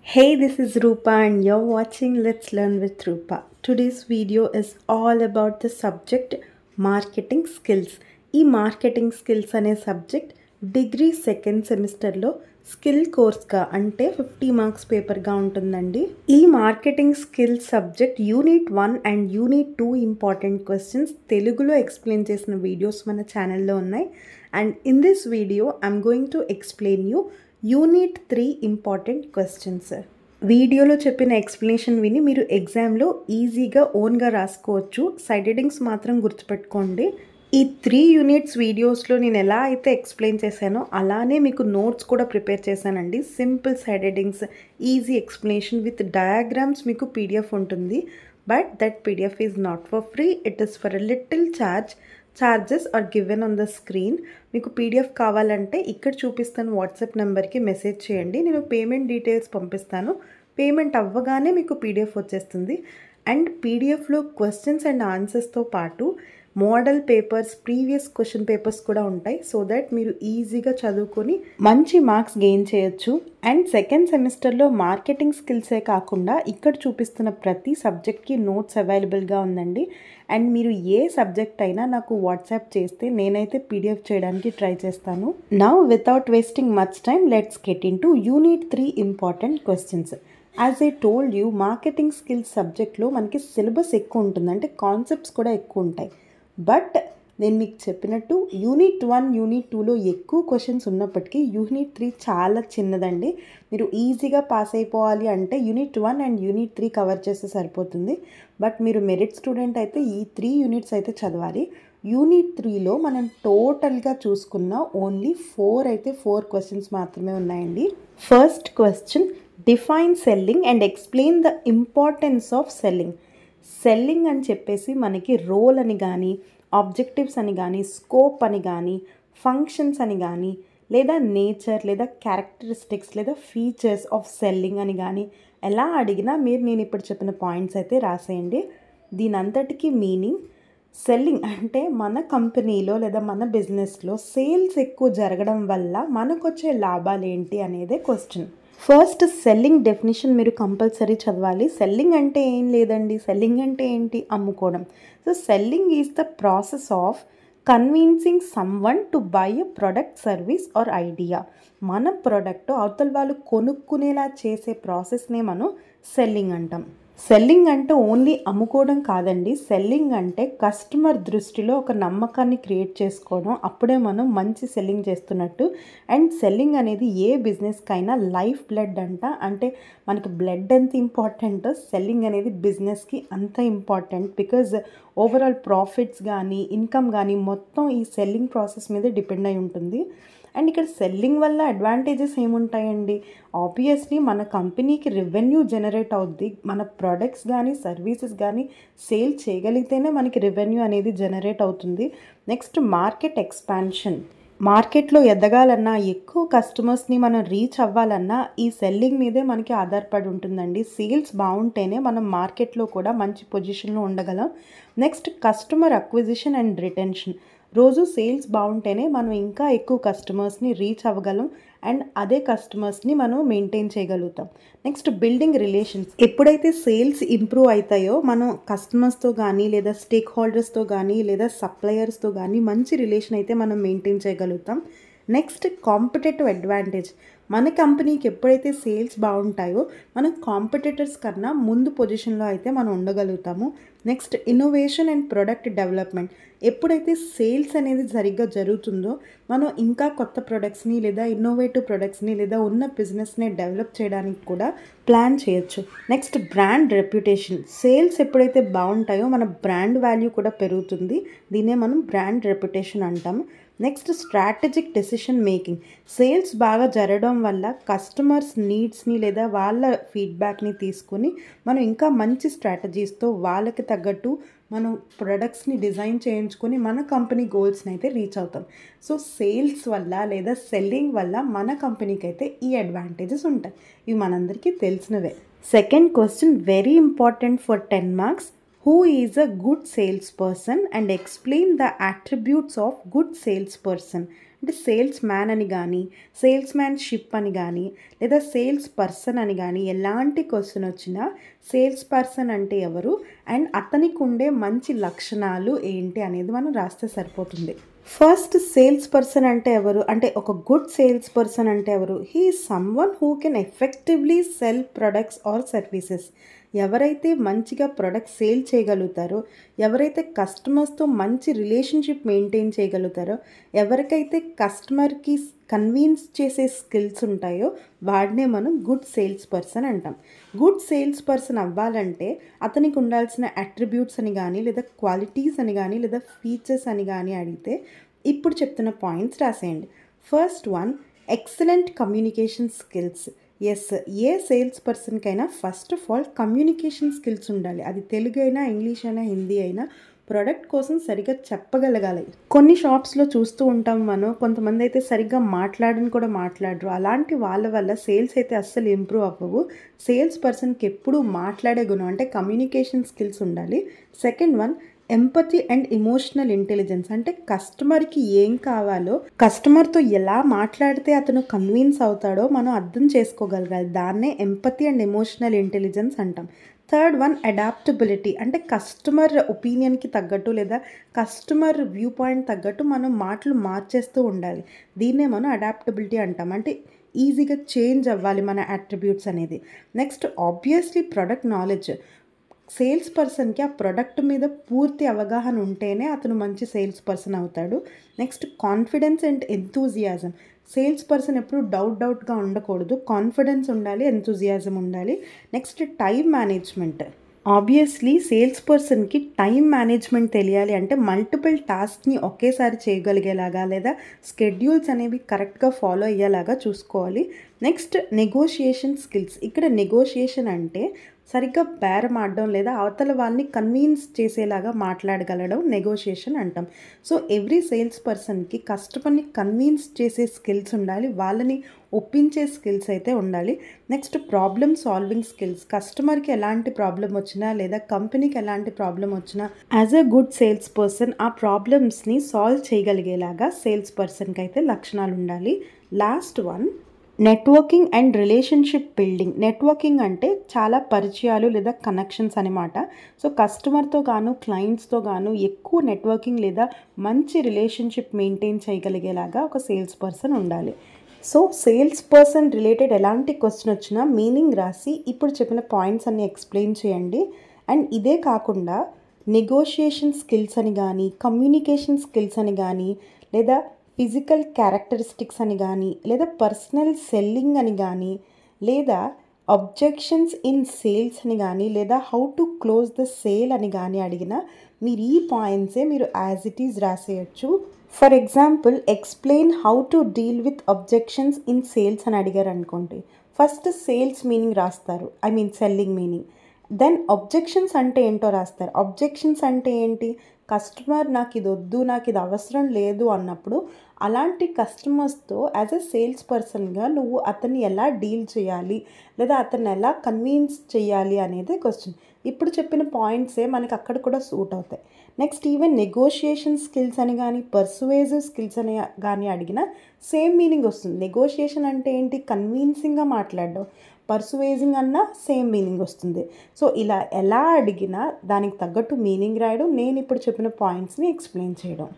Hey, this is Rupa and you're watching Let's Learn with Rupa. Today's video is all about the subject marketing skills. ఈ marketing skills అనే subject degree second సెమిస్టర్లో skill కోర్స్గా అంటే 50 marks పేపర్గా ఉంటుందండి. ఈ marketing skills subject unit 1 and unit 2 important questions తెలుగులో explain చేసిన videos మన ఛానల్లో ఉన్నాయి. And in this video I'm going to explain you unit 3 important questions. వీడియోలో చెప్పిన ఎక్స్ప్లెనేషన్ విని మీరు ఎగ్జామ్లో ఈజీగా ఓన్గా రాసుకోవచ్చు. సైడ్ హెడ్డింగ్స్ మాత్రం గుర్తుపెట్టుకోండి. ఈ 3 యూనిట్స్ వీడియోస్లో నేను ఎలా అయితే ఎక్స్ప్లెయిన్ చేశానో అలానే మీకు నోట్స్ కూడా ప్రిపేర్ చేశానండి. Simple side headings, easy explanation with diagrams మీకు పీడిఎఫ్ ఉంటుంది. But that PDF is not for free, it is for a little charges are given on the screen. మీకు పీడిఎఫ్ కావాలంటే ఇక్కడ చూపిస్తాను వాట్సాప్ నెంబర్కి మెసేజ్ చేయండి. నేను పేమెంట్ డీటెయిల్స్ పంపిస్తాను. పేమెంట్ అవ్వగానే మీకు పీడిఎఫ్ వచ్చేస్తుంది. అండ్ పీడిఎఫ్లో క్వశ్చన్స్ అండ్ ఆన్సర్స్తో పాటు model papers, previous question papers కూడా ఉంటాయి. సో దట్ మీరు ఈజీగా చదువుకొని మంచి మార్క్స్ గెయిన్ చేయొచ్చు. అండ్ సెకండ్ సెమిస్టర్లో మార్కెటింగ్ స్కిల్సే కాకుండా ఇక్కడ చూపిస్తున్న ప్రతి సబ్జెక్ట్కి నోట్స్ అవైలబుల్గా ఉందండి. అండ్ మీరు ఏ సబ్జెక్ట్ అయినా నాకు వాట్సాప్ చేస్తే నేనైతే పీడిఎఫ్ చేయడానికి ట్రై చేస్తాను. Now without wasting much time let's get in to unit 3 important questions. As I told you, marketing skills సబ్జెక్ట్లో మనకి సిలబస్ ఎక్కువ ఉంటుంది, అంటే కాన్సెప్ట్స్ కూడా ఎక్కువ ఉంటాయి. బట్ నేను మీకు చెప్పినట్టు యూనిట్ 1, యూనిట్ 2లో ఎక్కువ క్వశ్చన్స్ ఉన్నప్పటికీ యూనిట్ 3 చాలా చిన్నదండి. మీరు ఈజీగా పాస్ అయిపోవాలి అంటే యూనిట్ 1 అండ్ యూనిట్ 3 కవర్ చేస్తే సరిపోతుంది. బట్ మీరు మెరిట్ స్టూడెంట్ అయితే ఈ 3 యూనిట్స్ అయితే చదవాలి. యూనిట్ 3లో మనం టోటల్గా చూసుకున్న ఓన్లీ 4 క్వశ్చన్స్ మాత్రమే ఉన్నాయండి. First question, define selling and explain the importance of selling. Selling అని చెప్పేసి మనకి రోల్ అని కానీ, ఆబ్జెక్టివ్స్ అని కానీ, స్కోప్ అని కానీ, ఫంక్షన్స్ అని కానీ, లేదా నేచర్ లేదా క్యారెక్టరిస్టిక్స్ లేదా ఫీచర్స్ ఆఫ్ సెల్లింగ్ అని కానీ ఎలా అడిగినా నేను ఇప్పుడు చెప్పిన పాయింట్స్ అయితే రాసేయండి. దీని అంతటికీ మీనింగ్, సెల్లింగ్ అంటే మన కంపెనీలో లేదా మన బిజినెస్లో సేల్స్ ఎక్కువ జరగడం వల్ల మనకు వచ్చే లాభాలు ఏంటి అనేదే క్వశ్చన్. ఫస్ట్ సెల్లింగ్ డెఫినేషన్ మీరు కంపల్సరీ చదవాలి. సెల్లింగ్ అంటే ఏం లేదండి, సెల్లింగ్ అంటే ఏంటి? అమ్ముకోవడం. So selling is the process of convincing someone to buy a product, service or idea. మన ప్రోడక్ట్ అవతల వాళ్ళు కొనుక్కునేలా చేసే ప్రాసెస్నే మనం సెల్లింగ్ అంటాం. సెల్లింగ్ అంటే ఓన్లీ అమ్ముకోవడం కాదండి. సెల్లింగ్ అంటే కస్టమర్ దృష్టిలో ఒక నమ్మకాన్ని క్రియేట్ చేసుకోవడం, అప్పుడే మనం మంచి సెల్లింగ్ చేస్తున్నట్టు. అండ్ సెల్లింగ్ అనేది ఏ బిజినెస్కైనా లైఫ్ బ్లడ్ అంట. అంటే మనకి బ్లడ్ ఎంత ఇంపార్టెంటో సెల్లింగ్ అనేది బిజినెస్కి అంత ఇంపార్టెంట్. బికాజ్ ఓవరాల్ ప్రాఫిట్స్ కానీ, ఇన్కమ్ కానీ మొత్తం ఈ సెల్లింగ్ ప్రాసెస్ మీద డిపెండ్ అయి ఉంటుంది. అండ్ ఇక్కడ సెల్లింగ్ వల్ల అడ్వాంటేజెస్ ఏముంటాయండి? ఆబ్వియస్లీ మన కంపెనీకి రెవెన్యూ జనరేట్ అవుద్ది. మన ప్రొడక్ట్స్ కానీ, సర్వీసెస్ కానీ సేల్ చేయగలిగితేనే మనకి రెవెన్యూ అనేది జనరేట్ అవుతుంది. Next, market expansion. మార్కెట్లో ఎదగాలన్నా, ఎక్కువ కస్టమర్స్ని మనం రీచ్ అవ్వాలన్నా ఈ సెల్లింగ్ మీదే మనకి ఆధారపడి ఉంటుందండి. సేల్స్ బాగుంటేనే మనం మార్కెట్లో కూడా మంచి పొజిషన్లో ఉండగలం. Next, customer acquisition and retention. రోజు సేల్స్ బాగుంటేనే మనం ఇంకా ఎక్కువ కస్టమర్స్ని రీచ్ అవ్వగలం. అండ్ అదే కస్టమర్స్ని మనం మెయింటైన్ చేయగలుగుతాం. Next, building relations. ఎప్పుడైతే సేల్స్ ఇంప్రూవ్ అవుతాయో మనం కస్టమర్స్తో కానీ, లేదా స్టేక్ హోల్డర్స్తో కానీ, లేదా సప్లయర్స్తో కానీ మంచి రిలేషన్ అయితే మనం మెయింటైన్ చేయగలుగుతాం. Next, competitive advantage. మన కంపెనీకి ఎప్పుడైతే సేల్స్ బాగుంటాయో మనం కాంపిటీటర్స్ కన్నా ముందు పొజిషన్లో అయితే మనం ఉండగలుగుతాము. Next, innovation and product development. ఎప్పుడైతే సేల్స్ అనేది సరిగ్గా జరుగుతుందో మనం ఇంకా కొత్త ప్రొడక్ట్స్ని లేదా ఇన్నోవేటివ్ ప్రొడక్ట్స్ని లేదా ఉన్న బిజినెస్ని డెవలప్ చేయడానికి కూడా ప్లాన్ చేయొచ్చు. Next, brand reputation. సేల్స్ ఎప్పుడైతే బాగుంటాయో మన బ్రాండ్ వాల్యూ కూడా పెరుగుతుంది. దీన్నే మనం బ్రాండ్ రెప్యుటేషన్ అంటాం. Next, strategic decision making. Sales బాగా జరగడం వల్ల కస్టమర్స్ నీడ్స్ని లేదా వాళ్ళ ఫీడ్బ్యాక్ని తీసుకుని మనం ఇంకా మంచి స్ట్రాటజీస్తో వాళ్ళకి తగ్గట్టు మనం ప్రొడక్ట్స్ని డిజైన్ చేయించుకొని మన కంపెనీ గోల్స్ని అయితే రీచ్ అవుతాం. సో సేల్స్ వల్ల లేదా సెల్లింగ్ వల్ల మన కంపెనీకి అయితే ఈ అడ్వాంటేజెస్ ఉంటాయి. ఇవి మనందరికీ తెలిసినవే. Second question, very important for 10 marks. Who is a good salesperson and explain the attributes of good salesperson. అంటే సేల్స్ మ్యాన్ అని కానీ, సేల్స్ మ్యాన్షిప్ అని కానీ, లేదా సేల్స్ పర్సన్ అని కానీ ఎలాంటి క్వశ్చన్ వచ్చినా సేల్స్ పర్సన్ అంటే ఎవరు అండ్ అతనికి ఉండే మంచి లక్షణాలు ఏంటి అనేది మనం రాస్తే సరిపోతుంది. ఫస్ట్ సేల్స్ పర్సన్ అంటే ఎవరు అంటే ఒక గుడ్ సేల్స్ పర్సన్ అంటే ఎవరు? He is someone who can effectively sell products or services. ఎవరైతే మంచిగా ప్రొడక్ట్స్ సేల్ చేయగలుగుతారో, ఎవరైతే కస్టమర్స్తో మంచి రిలేషన్షిప్ మెయింటైన్ చేయగలుగుతారో, ఎవరికైతే కస్టమర్కి కన్విన్స్ చేసే స్కిల్స్ ఉంటాయో వాడినే మనం గుడ్ సేల్స్ పర్సన్ అంటాం. గుడ్ సేల్స్ పర్సన్ అవ్వాలంటే అతనికి ఉండాల్సిన అట్రిబ్యూట్స్ అని కానీ, లేదా క్వాలిటీస్ అని కానీ, లేదా ఫీచర్స్ అని కానీ అడిగితే ఇప్పుడు చెప్తున్న పాయింట్స్ రాసేయండి. First one, excellent communication skills. Yes, a sales పర్సన్కైనా first of all communication skills ఉండాలి. అది తెలుగు అయినా, ఇంగ్లీష్ అయినా, హిందీ అయినా ప్రోడక్ట్ కోసం సరిగ్గా చెప్పగలగాలి. కొన్ని షాప్స్లో చూస్తూ ఉంటాం మనం, కొంతమంది అయితే సరిగ్గా మాట్లాడని కూడా మాట్లాడరు. అలాంటి వాళ్ళ వల్ల సేల్స్ అయితే అస్సలు ఇంప్రూవ్ అవ్వవు. సేల్స్ పర్సన్కి ఎప్పుడూ మాట్లాడే గుణం అంటే కమ్యూనికేషన్ స్కిల్స్ ఉండాలి. Second one, empathy and emotional intelligence. అంటే కస్టమర్కి ఏం కావాలో, కస్టమర్తో ఎలా మాట్లాడితే అతను కన్విన్స్ అవుతాడో మనం అర్థం చేసుకోగలగాలి. దాన్నే ఎంపతి అండ్ ఎమోషనల్ ఇంటెలిజెన్స్ అంటాం. Third one, adaptability. అంటే కస్టమర్ ఒపీనియన్కి తగ్గట్టు లేదా కస్టమర్ వ్యూ పాయింట్ తగ్గట్టు మనం మాటలు మార్చేస్తూ ఉండాలి. దీన్నే మనం అడాప్టబిలిటీ అంటాం. అంటే ఈజీగా చేంజ్ అవ్వాలి మన అట్రిబ్యూట్స్ అనేది. Next obviously product knowledge. Sales పర్సన్కి ఆ ప్రొడక్ట్ మీద పూర్తి అవగాహన ఉంటేనే అతను మంచి సేల్స్ పర్సన్ అవుతాడు. Next confidence and enthusiasm. Sales person ఎప్పుడు డౌట్గా ఉండకూడదు. కాన్ఫిడెన్స్ ఉండాలి, ఎంతూజియాజం ఉండాలి. Next time management. Obviously sales పర్సన్కి టైం మేనేజ్మెంట్ తెలియాలి. అంటే మల్టిపుల్ టాస్క్ని ఒకేసారి చేయగలిగేలాగా లేదా స్కెడ్యూల్స్ అనేవి కరెక్ట్గా ఫాలో అయ్యేలాగా చూసుకోవాలి. Next negotiation skills. ఇక్కడ నెగోషియేషన్ అంటే సరిగ్గా బేరం ఆడడం లేదా అవతల వాళ్ళని కన్విన్స్ చేసేలాగా మాట్లాడగలడం నెగోషియేషన్ అంటాం. సో ఎవ్రీ సేల్స్ పర్సన్కి కస్టమర్ని కన్విన్స్ చేసే స్కిల్స్ ఉండాలి, వాళ్ళని ఒప్పించే స్కిల్స్ అయితే ఉండాలి. Next problem solving skills. కస్టమర్కి ఎలాంటి ప్రాబ్లం వచ్చినా లేదా కంపెనీకి ఎలాంటి ప్రాబ్లం వచ్చినా as a good sales person ఆ ప్రాబ్లమ్స్ని సాల్వ్ చేయగలిగేలాగా సేల్స్ పర్సన్కి అయితే లక్షణాలు ఉండాలి. Last one, networking and relationship building. Networking అంటే చాలా పరిచయాలు లేదా కనెక్షన్స్ అనమాట. సో కస్టమర్తో గాను, క్లయింట్స్తో గాను ఎక్కువ నెట్వర్కింగ్ లేదా మంచి రిలేషన్షిప్ మెయింటైన్ చేయగలిగేలాగా ఒక సేల్స్ పర్సన్ ఉండాలి. సో సేల్స్ పర్సన్ రిలేటెడ్ ఎలాంటి క్వశ్చన్ వచ్చినా మీనింగ్ రాసి ఇప్పుడు చెప్పిన పాయింట్స్ అన్ని ఎక్స్ప్లెయిన్ చేయండి. అండ్ ఇదే కాకుండా నెగోషియేషన్ స్కిల్స్ అని కానీ, కమ్యూనికేషన్ స్కిల్స్ అని కానీ, లేదా ఫిజికల్ క్యారెక్టరిస్టిక్స్ అని కానీ, లేదా పర్సనల్ సెల్లింగ్ అని కానీ, లేదా అబ్జెక్షన్స్ ఇన్ సేల్స్ అని కానీ, లేదా how to close the sale అని కానీ అడిగినా మీరు ఈ పాయింట్సే మీరు యాజ్ ఇట్ ఈజ్ రాసేయచ్చు. For example, explain how to deal with objections in sales అని అడిగారు అనుకోండి. ఫస్ట్ సేల్స్ మీనింగ్ రాస్తారు, I mean selling meaning. Then objections అంటే ఏంటో రాస్తారు. అబ్జెక్షన్స్ అంటే ఏంటి? కస్టమర్ నాకు ఇది వద్దు, నాకు ఇది అవసరం లేదు అన్నప్పుడు అలాంటి కస్టమర్స్తో యాజ్ ఎ సేల్స్ పర్సన్గా నువ్వు అతన్ని ఎలా డీల్ చేయాలి లేదా అతన్ని ఎలా కన్విన్స్ చేయాలి అనేది క్వశ్చన్. ఇప్పుడు చెప్పిన పాయింట్సే మనకి అక్కడ కూడా సూట్ అవుతాయి. నెక్స్ట్ ఈవెన్ నెగోషియేషన్ స్కిల్స్ అని కానీ, పర్సువేజివ్ స్కిల్స్ అని కానీ అడిగినా సేమ్ మీనింగ్ వస్తుంది. నెగోషియేషన్ అంటే ఏంటి? కన్విన్సింగ్గా మాట్లాడడం. పర్సువేజింగ్ అన్నా సేమ్ మీనింగ్ వస్తుంది. సో ఇలా ఎలా అడిగినా దానికి తగ్గట్టు మీనింగ్ రాయడం, నేను ఇప్పుడు చెప్పిన పాయింట్స్ని ఎక్స్ప్లెయిన్ చేయడం.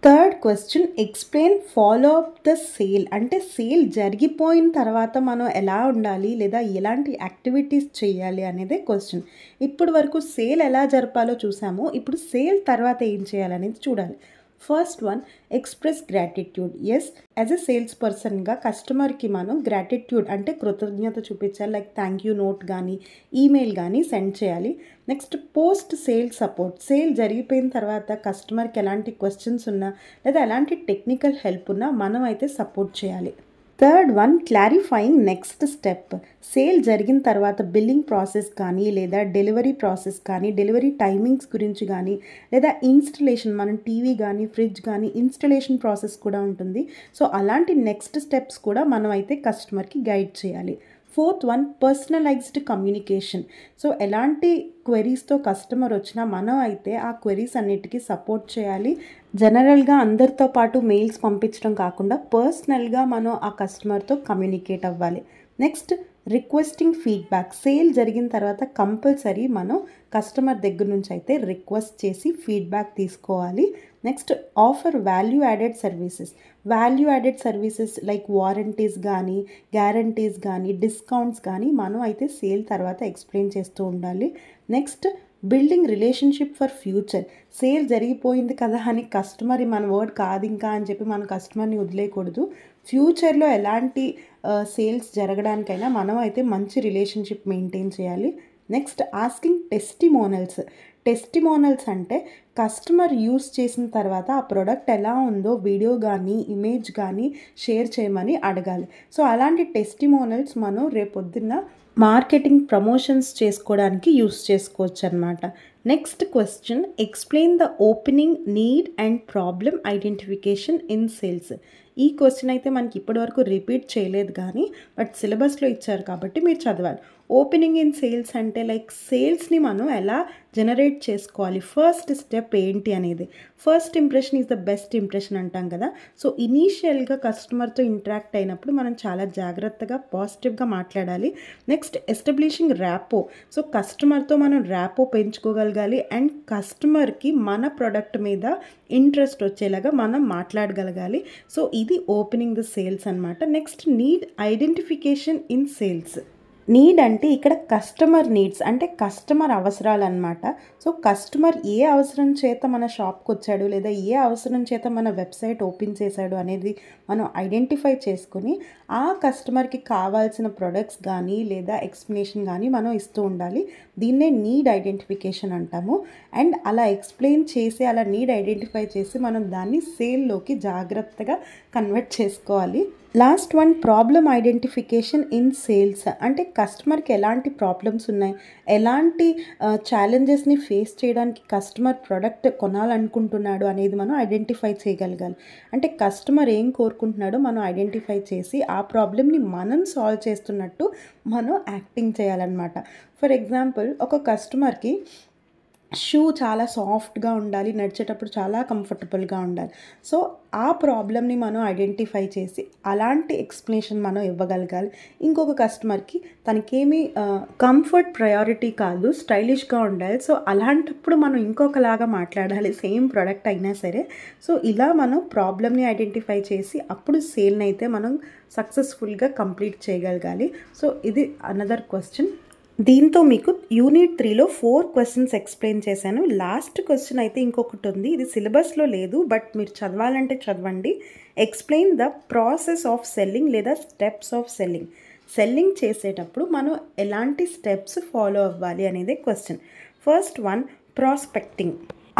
Third question, explain follow up the sale. అంటే సేల్ జరిగిపోయిన తర్వాత మనం ఎలా ఉండాలి లేదా ఎలాంటి యాక్టివిటీస్ చేయాలి అనేదే క్వశ్చన్. ఇప్పుడు వరకు సేల్ ఎలా జరపాలో చూసాము, ఇప్పుడు సేల్ తర్వాత ఏం చేయాలనేది చూడాలి. First one, express gratitude. Yes, as a sales పర్సన్గా కస్టమర్కి మనం గ్రాటిట్యూడ్ అంటే కృతజ్ఞత చూపించాలి. లైక్ థ్యాంక్ యూ నోట్ కానీ, ఈమెయిల్ కానీ సెండ్ చేయాలి. Next post sale support. Sale జరిగిపోయిన తర్వాత కస్టమర్కి ఎలాంటి క్వశ్చన్స్ ఉన్నా లేదా ఎలాంటి టెక్నికల్ హెల్ప్ ఉన్నా మనం అయితే సపోర్ట్ చేయాలి. Third one, clarifying next step. Sale జరిగిన తర్వాత బిల్లింగ్ ప్రాసెస్ కానీ, లేదా డెలివరీ ప్రాసెస్ కానీ, డెలివరీ టైమింగ్స్ గురించి కానీ, లేదా ఇన్స్టలేషన్, మనం టీవీ కానీ, ఫ్రిడ్జ్ కానీ ఇన్స్టలేషన్ ప్రాసెస్ కూడా ఉంటుంది. సో అలాంటి నెక్స్ట్ స్టెప్స్ కూడా మనం అయితే కస్టమర్కి గైడ్ చేయాలి. Fourth one personalised communication. So ఎలాంటి క్వెరీస్తో కస్టమర్ వచ్చినా మనం అయితే ఆ క్వెరీస్ అన్నిటికీ సపోర్ట్ చేయాలి. జనరల్గా అందరితో పాటు మెయిల్స్ పంపించడం కాకుండా పర్సనల్గా మనం ఆ కస్టమర్తో కమ్యూనికేట్ అవ్వాలి. Next requesting feedback. సేల్ జరిగిన తర్వాత కంపల్సరీ మనం కస్టమర్ దగ్గర నుంచి అయితే రిక్వెస్ట్ చేసి ఫీడ్బ్యాక్ తీసుకోవాలి. Next offer value added services. Value added services like warranties కానీ, గ్యారంటీస్ కానీ, డిస్కౌంట్స్ కానీ మనం అయితే సేల్ తర్వాత ఎక్స్ప్లెయిన్ చేస్తూ ఉండాలి. Next building relationship for future. Sale జరిగిపోయింది కదా అని కస్టమర్ మన వర్డ్ కాదు ఇంకా అని చెప్పి మన కస్టమర్ని వదిలేయకూడదు. ఫ్యూచర్లో ఎలాంటి సేల్స్ జరగడానికైనా మనం అయితే మంచి రిలేషన్షిప్ మెయింటైన్ చేయాలి. Next asking టెస్టిమోనల్స్. టెస్టిమోనల్స్ అంటే కస్టమర్ యూస్ చేసిన తర్వాత ఆ ప్రోడక్ట్ ఎలా ఉందో వీడియో కానీ ఇమేజ్ కానీ షేర్ చేయమని అడగాలి. సో అలాంటి టెస్టిమోనల్స్ మనం రేపొద్దున్న మార్కెటింగ్ ప్రమోషన్స్ చేసుకోవడానికి యూస్ చేసుకోవచ్చు అనమాట. Next question, explain the opening, need and problem identification in sales. ఈ క్వశ్చన్ అయితే మనకి ఇప్పటివరకు రిపీట్ చేయలేదు కానీ బట్ సిలబస్లో ఇచ్చారు కాబట్టి మీరు చదవాలి. ఓపెనింగ్ ఇన్ సేల్స్ అంటే లైక్ సేల్స్ని మనం ఎలా జనరేట్ చేసుకోవాలి, ఫస్ట్ స్టెప్ ఏంటి అనేది. First impression is the best impression అంటాం కదా. సో ఇనీషియల్గా కస్టమర్తో ఇంటరాక్ట్ అయినప్పుడు మనం చాలా జాగ్రత్తగా పాజిటివ్గా మాట్లాడాలి. Next establishing rapport. సో కస్టమర్తో మనం ర్యాపో పెంచుకోగలగాలి అండ్ కస్టమర్కి మన ప్రోడక్ట్ మీద ఇంట్రెస్ట్ వచ్చేలాగా మనం మాట్లాడగలగాలి. సో ఇది ఓపెనింగ్ ద సేల్స్ అనమాట. Next need identification in sales. Need అంటే ఇక్కడ కస్టమర్ నీడ్స్ అంటే కస్టమర్ అవసరాలు అనమాట. సో కస్టమర్ ఏ అవసరం చేత మన షాప్కి వచ్చాడు లేదా ఏ అవసరం చేత మన వెబ్సైట్ ఓపెన్ చేశాడు అనేది మనం ఐడెంటిఫై చేసుకుని ఆ కస్టమర్కి కావాల్సిన ప్రొడక్ట్స్ కానీ లేదా ఎక్స్ప్లెనేషన్ కానీ మనం ఇస్తూ ఉండాలి. దీన్నే నీడ్ ఐడెంటిఫికేషన్ అంటాము. అండ్ అలా ఎక్స్ప్లెయిన్ చేసి అలా నీడ్ ఐడెంటిఫై చేసి మనం దాన్ని సేల్లోకి జాగ్రత్తగా కన్వర్ట్ చేసుకోవాలి. Last one problem identification in sales అంటే కస్టమర్కి ఎలాంటి ప్రాబ్లమ్స్ ఉన్నాయి, ఎలాంటి ఛాలెంజెస్ని ఫేస్ చేయడానికి కస్టమర్ ప్రోడక్ట్ కొనాలనుకుంటున్నాడు అనేది మనం ఐడెంటిఫై చేయగలగాలి. అంటే కస్టమర్ ఏం కోరుకుంటున్నాడో మనం ఐడెంటిఫై చేసి ఆ ప్రాబ్లమ్ని మనం సాల్వ్ చేస్తున్నట్టు మనం యాక్టింగ్ చేయాలన్నమాట. ఫర్ ఎగ్జాంపుల్ ఒక కస్టమర్కి షూ చాలా సాఫ్ట్గా ఉండాలి, నడిచేటప్పుడు చాలా కంఫర్టబుల్గా ఉండాలి. సో ఆ ప్రాబ్లమ్ని మనం ఐడెంటిఫై చేసి అలాంటి ఎక్స్ప్లెనేషన్ మనం ఇవ్వగలగాలి. ఇంకొక కస్టమర్కి తనకేమీ కంఫర్ట్ ప్రయారిటీ కాదు, స్టైలిష్గా ఉండాలి. సో అలాంటప్పుడు మనం ఇంకొకలాగా మాట్లాడాలి, సేమ్ ప్రోడక్ట్ అయినా సరే. సో ఇలా మనం ప్రాబ్లమ్ని ఐడెంటిఫై చేసి అప్పుడు సేల్ని అయితే మనం సక్సెస్ఫుల్గా కంప్లీట్ చేయగలగాలి. సో ఇది అనదర్ క్వశ్చన్. దీంతో మీకు యూనిట్ 3లో 4 క్వశ్చన్స్ ఎక్స్ప్లెయిన్ చేశాను. లాస్ట్ క్వశ్చన్ అయితే ఇంకొకటి ఉంది, ఇది సిలబస్లో లేదు బట్ మీరు చదవాలంటే చదవండి. Explain the process of selling లేదా స్టెప్స్ ఆఫ్ సెల్లింగ్. సెల్లింగ్ చేసేటప్పుడు మనం ఎలాంటి స్టెప్స్ ఫాలో అవ్వాలి అనేది క్వశ్చన్. ఫస్ట్ వన్, ప్రాస్పెక్టింగ్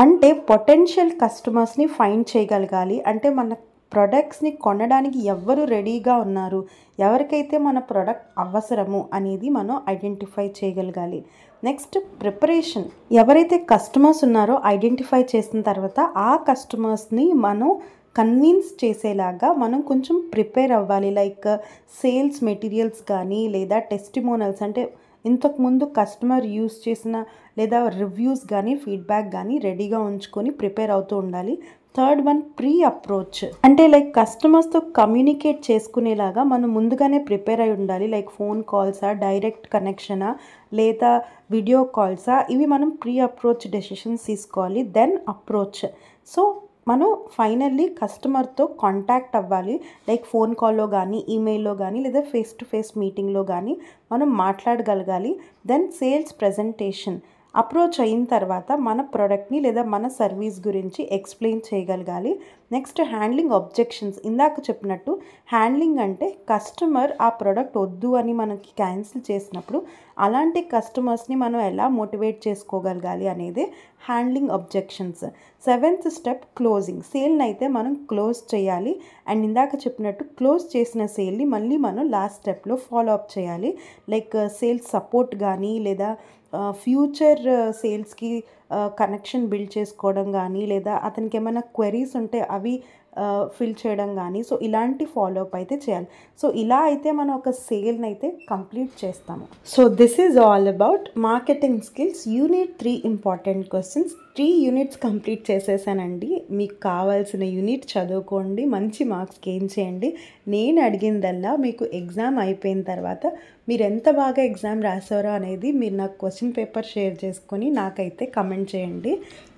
అంటే పొటెన్షియల్ కస్టమర్స్ని ఫైండ్ చేయగలగాలి. అంటే మన ప్రొడక్ట్స్ని కొనడానికి ఎవరు రెడీగా ఉన్నారు, ఎవరికైతే మన ప్రోడక్ట్ అవసరము అనేది మనం ఐడెంటిఫై చేయగలగాలి. Next preparation. ఎవరైతే కస్టమర్స్ ఉన్నారో ఐడెంటిఫై చేసిన తర్వాత ఆ కస్టమర్స్ని మనం కన్విన్స్ చేసేలాగా మనం కొంచెం ప్రిపేర్ అవ్వాలి. లైక్ సేల్స్ మెటీరియల్స్ కానీ లేదా టెస్టిమోనల్స్ అంటే ఇంతకుముందు కస్టమర్ యూస్ చేసిన లేదా రివ్యూస్ కానీ ఫీడ్బ్యాక్ కానీ రెడీగా ఉంచుకొని ప్రిపేర్ అవుతూ ఉండాలి. థర్డ్ వన్, ప్రీ అప్రోచ్ అంటే లైక్ కస్టమర్స్తో కమ్యూనికేట్ చేసుకునేలాగా మనం ముందుగానే ప్రిపేర్ అయి ఉండాలి. లైక్ ఫోన్ కాల్సా, డైరెక్ట్ కనెక్షనా లేదా వీడియో కాల్సా, ఇవి మనం ప్రీ అప్రోచ్ డెసిషన్స్ తీసుకోవాలి. Then approach. సో మనం ఫైనల్లీ కస్టమర్తో కాంటాక్ట్ అవ్వాలి. లైక్ ఫోన్ కాల్లో కానీ ఈమెయిల్లో కానీ లేదా ఫేస్ టు ఫేస్ మీటింగ్లో కానీ మనం మాట్లాడగలగాలి. Then sales presentation. అప్రోచ్ అయిన తర్వాత మన ప్రోడక్ట్ని లేదా మన సర్వీస్ గురించి ఎక్స్ప్లెయిన్ చేయగలగాలి. Next handling objections. ఇందాక చెప్పినట్టు హ్యాండ్లింగ్ అంటే కస్టమర్ ఆ ప్రోడక్ట్ వద్దు అని మనకి క్యాన్సిల్ చేసినప్పుడు అలాంటి కస్టమర్స్ని మనం ఎలా మోటివేట్ చేసుకోగలగాలి అనేది handling objections. Seventh step, closing. సేల్ని అయితే మనం క్లోజ్ చేయాలి. అండ్ ఇందాక చెప్పినట్టు క్లోజ్ చేసిన సేల్ని మళ్ళీ మనం లాస్ట్ స్టెప్లో ఫాలో అప్ చేయాలి. లైక్ సేల్స్ సపోర్ట్ కానీ లేదా ఫ్యూచర్ సేల్స్కి కనెక్షన్ బిల్డ్ చేసుకోవడం కానీ లేదా అతనికి ఏమైనా క్వెరీస్ ఉంటే అవి ఫిల్ చేయడం కానీ, సో ఇలాంటి ఫాలో అప్ అయితే చేయాలి. సో ఇలా అయితే మనం ఒక సేల్ని అయితే కంప్లీట్ చేస్తాము. So this is all about marketing skills. Unit 3 important questions. 3 units complete చేసేసానండి. మీకు కావాల్సిన యూనిట్ చదువుకోండి, మంచి మార్క్స్ గెయిన్ చేయండి. నేను అడిగిందల్లా మీకు ఎగ్జామ్ అయిపోయిన తర్వాత మీరు ఎంత బాగా ఎగ్జామ్ రాసారో అనేది మీరు నాకు క్వశ్చన్ పేపర్ షేర్ చేసుకొని నాకైతే కమెంట్ చేయండి.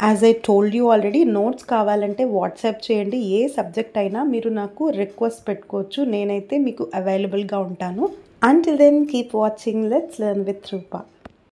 As I told you already, notes కావాలంటే వాట్సాప్ చేయండి. ఏ సబ్జెక్ట్ అయినా మీరు నాకు రిక్వెస్ట్ పెట్టుకోవచ్చు, నేనైతే మీకు అవైలబుల్గా ఉంటాను. Until then, keep watching Let's Learn with Rupa.